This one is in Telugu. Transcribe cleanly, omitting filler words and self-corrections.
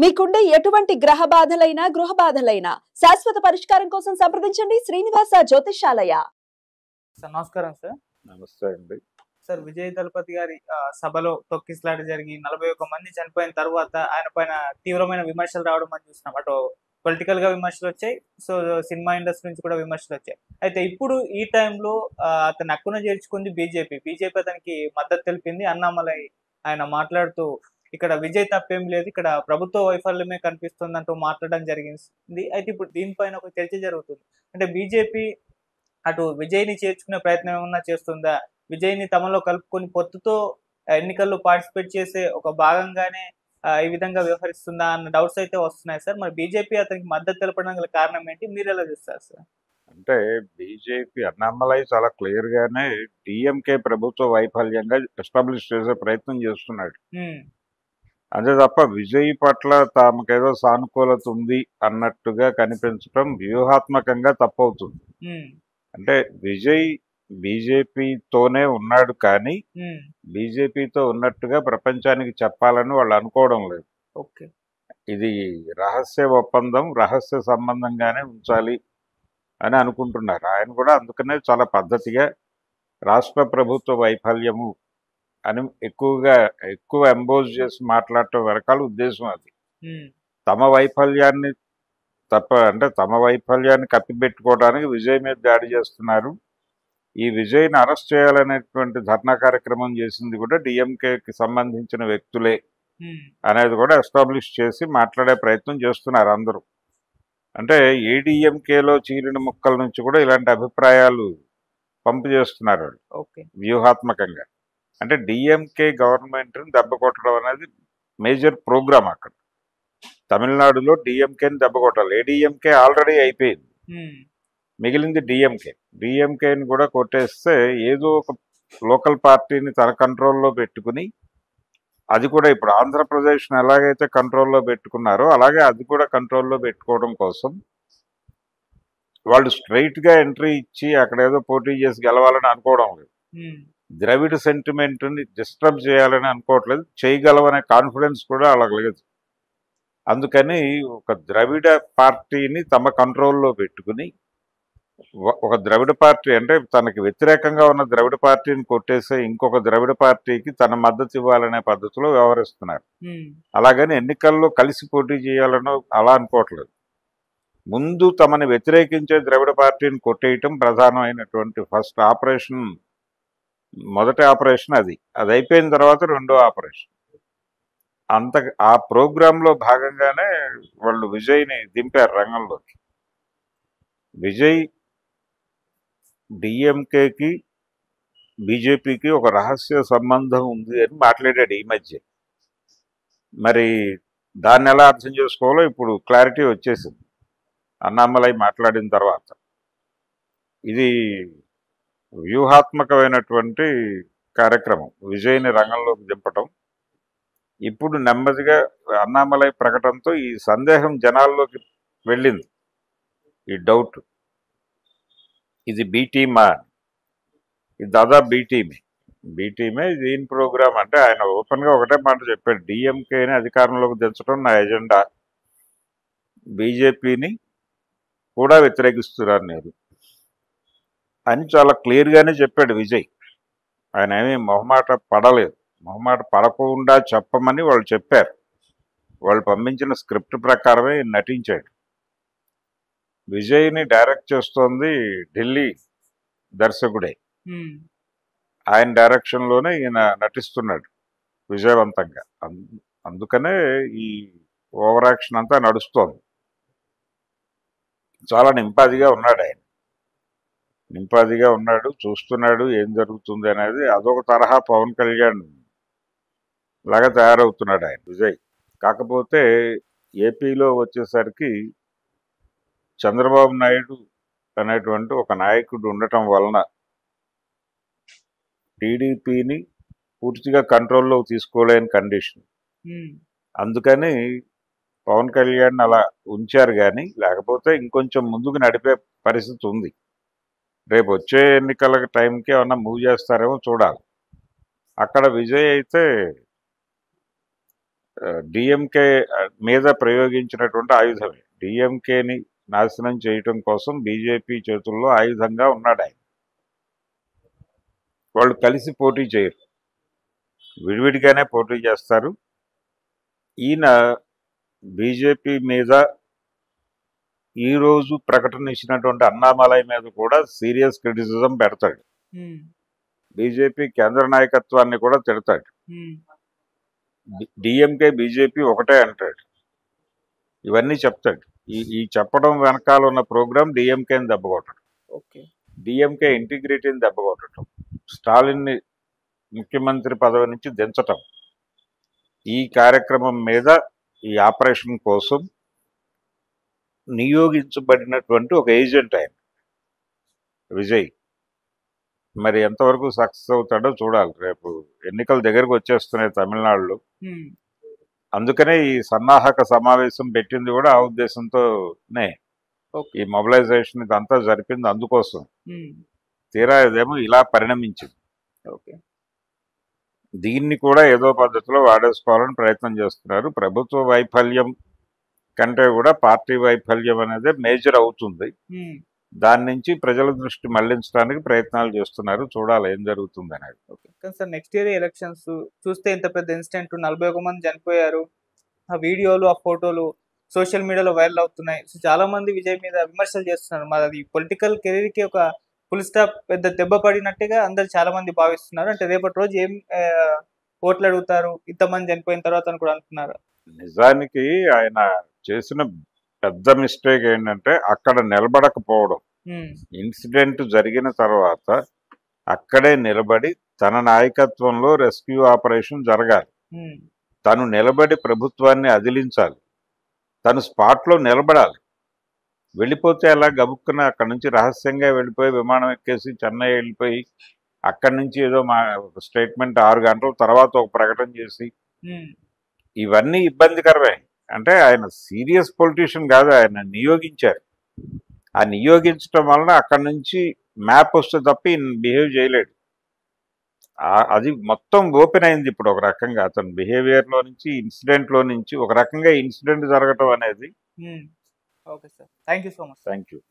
మీకుండే ఎటువంటి గ్రహ బాధలైనా గృహ బాధలైనా శాశ్వత పరిష్కారం కోసం సంప్రదించండి శ్రీనివాస జ్యోతిషాలయ. సార్ నమస్కారం సార్. నమస్తే అండి. సార్ విజయ్ దళపతి గారి సభలో తొక్కిసలాట జరిగి 41 మంది చనిపోయిన తర్వాత ఆయన పైన తీవ్రమైన విమర్శలు రావడం మనం చూస్తున్నాం. అటు పొలిటికల్ గా విమర్శలు వచ్చాయి, సో సినిమా ఇండస్ట్రీ నుంచి కూడా విమర్శలు వచ్చాయి. అయితే ఇప్పుడు ఈ టైంలో అతను హక్కున చేర్చుకుంది బీజేపీ అతనికి మద్దతు తెలిపింది. అన్నామలై ఆయన మాట్లాడుతూ ఇక్కడ విజయ్ తప్పేం లేదు, ఇక్కడ ప్రభుత్వ వైఫల్యమే కనిపిస్తుంది అంటూ మాట్లాడడం జరిగింది. అయితే ఇప్పుడు దీనిపైన ఒక చర్చ జరుగుతుంది. అంటే బీజేపీ అటు విజయ్ని చేర్చుకునే ప్రయత్నం ఏమన్నా చేస్తుందా, విజయ్ని తమలో కలుపుకొని పొత్తుతో ఎన్నికల్లో పార్టిసిపేట్ చేసే ఒక భాగంగానే ఈ విధంగా వ్యవహరిస్తుందా అన్న డౌట్స్ అయితే వస్తున్నాయి సార్. మరి బీజేపీ అతనికి మద్దతు తెలపడం గల కారణం ఏంటి, మీరు ఎలా చూస్తారు సార్? అంటే బీజేపీ అన్నామలై చాలా క్లియర్ గానే డిఎంకే ప్రభుత్వ వైఫల్యంగా ఎస్టాబ్లిష్ చేసే ప్రయత్నం చేస్తున్నాడు. అంతే తప్ప విజయ్ పట్ల తామకేదో సానుకూలత ఉంది అన్నట్టుగా కనిపించడం వ్యూహాత్మకంగా తప్పవుతుంది. అంటే విజయ్ బీజేపీతోనే ఉన్నాడు, కానీ బీజేపీతో ఉన్నట్టుగా ప్రపంచానికి చెప్పాలని వాళ్ళు అనుకోవడం లేదు. ఓకే, ఇది రహస్య ఒప్పందం, రహస్య సంబంధంగానే ఉంచాలి అని అనుకుంటున్నారు. ఆయన కూడా అందుకనే చాలా పద్ధతిగా రాష్ట్ర ప్రభుత్వ వైఫల్యము అని ఎక్కువ ఎంబోజ్ చేసి మాట్లాడటం వెనకాల ఉద్దేశం అది. తమ వైఫల్యాన్ని తమ వైఫల్యాన్ని కప్పిపెట్టుకోవడానికి విజయ్ మీద దాడి చేస్తున్నారు. ఈ విజయ్ని అరెస్ట్ చేయాలనేటువంటి ధర్నా కార్యక్రమం చేసింది కూడా డిఎంకేకి సంబంధించిన వ్యక్తులే అనేది కూడా ఎస్టాబ్లిష్ చేసి మాట్లాడే ప్రయత్నం చేస్తున్నారు అందరూ. అంటే ఏడీఎంకేలో చీలిన ముక్కల నుంచి కూడా ఇలాంటి అభిప్రాయాలు పంపు చేస్తున్నారు వ్యూహాత్మకంగా. అంటే డిఎంకే గవర్నమెంట్ని దెబ్బ కొట్టడం అనేది మేజర్ ప్రోగ్రామ్. అక్కడ తమిళనాడులో డిఎంకేని దెబ్బ కొట్టాలి. ఏడీఎంకే ఆల్రెడీ అయిపోయింది, మిగిలింది డిఎంకేని కూడా కొట్టేస్తే ఏదో ఒక లోకల్ పార్టీని తన కంట్రోల్లో పెట్టుకుని, అది కూడా ఇప్పుడు ఆంధ్రప్రదేశ్ని ఎలాగైతే కంట్రోల్లో పెట్టుకున్నారో అలాగే అది కూడా కంట్రోల్లో పెట్టుకోవడం కోసం వాళ్ళు స్ట్రైట్గా ఎంట్రీ ఇచ్చి అక్కడ ఏదో పోటీ చేసి గెలవాలని అనుకోవడం లేదు. ద్రవిడ సెంటిమెంట్ని డిస్టర్బ్ చేయాలని అనుకోవట్లేదు, చేయగలవనే కాన్ఫిడెన్స్ కూడా వాళ్ళకి లేదు. అందుకని ఒక ద్రవిడ పార్టీని తమ కంట్రోల్లో పెట్టుకుని ఒక ద్రవిడ పార్టీ అంటే తనకి వ్యతిరేకంగా ఉన్న ద్రవిడ పార్టీని కొట్టేసే ఇంకొక ద్రవిడ పార్టీకి తన మద్దతు ఇవ్వాలనే పద్ధతిలో వ్యవహరిస్తున్నారు. అలాగని ఎన్నికల్లో కలిసి పోటీ చేయాలనో అలా అనుకోవట్లేదు. ముందు తమని వ్యతిరేకించే ద్రవిడ పార్టీని కొట్టేయటం ప్రధానమైనటువంటి ఫస్ట్ ఆపరేషన్. మొదటి ఆపరేషన్ అది అయిపోయిన తర్వాత రెండో ఆపరేషన్. ఆ ప్రోగ్రాంలో భాగంగానే వాళ్ళు విజయ్ని దింపారు రంగంలోకి. విజయ్ డిఎంకేకి బీజేపీకి ఒక రహస్య సంబంధం ఉంది అని మాట్లాడాడు ఈ మధ్య. మరి దాన్ని ఎలా అర్థం చేసుకోవాలో ఇప్పుడు క్లారిటీ వచ్చేసింది అన్నామలై మాట్లాడిన తర్వాత. ఇది వ్యూహాత్మకమైనటువంటి కార్యక్రమం విజయ్ని రంగంలోకి దింపటం. ఇప్పుడు నెమ్మదిగా అన్నామలై ప్రకటనతో ఈ సందేహం జనాల్లోకి వెళ్ళింది, ఈ డౌట్. ఇది బి టీమా, ఇది దాదాపు బి టీమే దీని ప్రోగ్రామ్. అంటే ఆయన ఓపెన్గా ఒకటే మాట చెప్పాడు, డిఎంకేని అధికారంలోకి దించడం నా ఎజెండా, బీజేపీని కూడా వ్యతిరేకిస్తున్నారు నేను అని చాలా క్లియర్గానే చెప్పాడు విజయ్. ఆయన ఏమీ మొహమాట పడలేదు. మొహమాట పడకుండా చెప్పమని వాళ్ళు చెప్పారు. వాళ్ళు పంపించిన స్క్రిప్ట్ ప్రకారమే నటించాడు. విజయ్ని డైరెక్ట్ చేస్తోంది ఢిల్లీ దర్శకుడే. ఆయన డైరెక్షన్లోనే ఈయన నటిస్తున్నాడు విజయవంతంగా. అందుకనే ఈ ఓవర్ యాక్షన్ అంతా నడుస్తోంది. చాలా నింపాదిగా ఉన్నాడు ఆయన, చూస్తున్నాడు ఏం జరుగుతుంది అనేది. అదొక తరహా పవన్ కళ్యాణ్ లాగా తయారవుతున్నాడు ఆయన విజయ్. కాకపోతే ఏపీలో వచ్చేసరికి చంద్రబాబు నాయుడు అనేటువంటి ఒక నాయకుడు ఉండటం వలన టీడీపీని పూర్తిగా కంట్రోల్లో తీసుకోలేని కండిషన్. అందుకని పవన్ కళ్యాణ్ అలా ఉంచారు, కానీ లేకపోతే ఇంకొంచెం ముందుకు నడిపే పరిస్థితి ఉంది. రేపు వచ్చే ఎన్నికల టైంకి ఏమన్నా మూవ్ చేస్తారేమో చూడాలి. అక్కడ విజయ్ అయితే డిఎంకే మీద ప్రయోగించినటువంటి ఆయుధమే. డిఎంకేని నాశనం చేయటం కోసం బీజేపీ చేతుల్లో ఆయుధంగా ఉన్నాడు ఆయన. వాళ్ళు కలిసి పోటీ చేయరు, విడివిడిగానే పోటీ చేస్తారు. ఈయన బీజేపీ మీద ఈరోజు ప్రకటన ఇచ్చినటువంటి అన్నామలై మీద కూడా సీరియస్ క్రిటిసిజం పెడతాడు. బీజేపీ కేంద్ర నాయకత్వాన్ని కూడా తిడతాడు. డిఎంకే బీజేపీ ఒకటే అంటాడు. ఇవన్నీ చెప్తాడు. ఈ చెప్పడం వెనకాల ఉన్న ప్రోగ్రాం డిఎంకేని దెబ్బకొట్టడం, డిఎంకే ఇంటిగ్రిటీని దెబ్బకొట్టడం, స్టాలిన్ని ముఖ్యమంత్రి పదవి నుంచి దించటం. ఈ కార్యక్రమం మీద ఈ ఆపరేషన్ కోసం నియోగించబడినటువంటి ఒక ఏజెంట్ ఆయన విజయ్. మరి ఎంతవరకు సక్సెస్ అవుతాడో చూడాలి. రేపు ఎన్నికల దగ్గరకు వచ్చేస్తున్నాయి తమిళనాడులో. అందుకనే ఈ సన్నాహక సమావేశం పెట్టింది కూడా ఆ ఉద్దేశంతోనే. ఈ మొబిలైజేషన్ ఇదంతా జరిపింది అందుకోసం. తీరా ఇదేమో ఇలా పరిణమించింది. దీన్ని కూడా ఏదో పద్ధతిలో వాడేసుకోవాలని ప్రయత్నం చేస్తున్నారు. ప్రభుత్వ వైఫల్యం కంటే కూడా పార్టీ వైఫల్యం అనేది మేజర్ అవుతుంది. దాని నుంచి ప్రజల దృష్టి మళ్లించడానికి ప్రయత్నాలు చేస్తున్నారు. చూడాలి ఏం జరుగుతుంది అనేది. కానీ సార్ నెక్స్ట్ ఇయర్ ఎలక్షన్స్ చూస్తే ఇంత పెద్ద ఇన్సిడెంట్, 41 మంది చనిపోయారు, ఆ వీడియోలు ఆ ఫోటోలు సోషల్ మీడియాలో వైరల్ అవుతున్నాయి. సో చాలా మంది విజయ్ మీద విమర్శలు చేస్తున్నారు. మరి అది పొలిటికల్ కెరీర్ కి ఒక ఫుల్ స్టాప్, పెద్ద దెబ్బ పడినట్టుగా అందరు చాలా మంది భావిస్తున్నారు. అంటే రేపటి రోజు ఏం ఓట్లు అడుగుతారు ఇంతమంది చనిపోయిన తర్వాత అని కూడా అంటున్నారు. నిజానికి ఆయన చేసిన పెద్ద మిస్టేక్ ఏంటంటే అక్కడ నిలబడకపోవడం. ఇన్సిడెంట్ జరిగిన తర్వాత అక్కడే నిలబడి తన నాయకత్వంలో రెస్క్యూ ఆపరేషన్ జరగాలి. తను నిలబడి ప్రభుత్వాన్ని అదిలించాలి. తను స్పాట్లో నిలబడాలి. వెళ్ళిపోతే అలా గబుక్కున అక్కడి నుంచి రహస్యంగా వెళ్ళిపోయి విమానం ఎక్కేసి చెన్నై వెళ్ళిపోయి అక్కడి నుంచి ఏదో మా స్టేట్మెంట్ 6 గంటల తర్వాత ఒక ప్రకటన చేసి ఇవన్నీ ఇబ్బందికరమే. అంటే ఆయన సీరియస్ పొలిటీషియన్ కాదు, ఆయన నియోగించారు. ఆ నియోగించడం వలన అక్కడి నుంచి మ్యాప్ వస్తే తప్ప ఈయన బిహేవ్ చేయలేడు. అది మొత్తం ఓపెన్ అయింది ఇప్పుడు ఒక రకంగా. అతని బిహేవియర్లో నుంచి, ఇన్సిడెంట్లో నుంచి ఒక రకంగా ఇన్సిడెంట్ జరగటం అనేది. Okay sir, thank you so much. Thank you.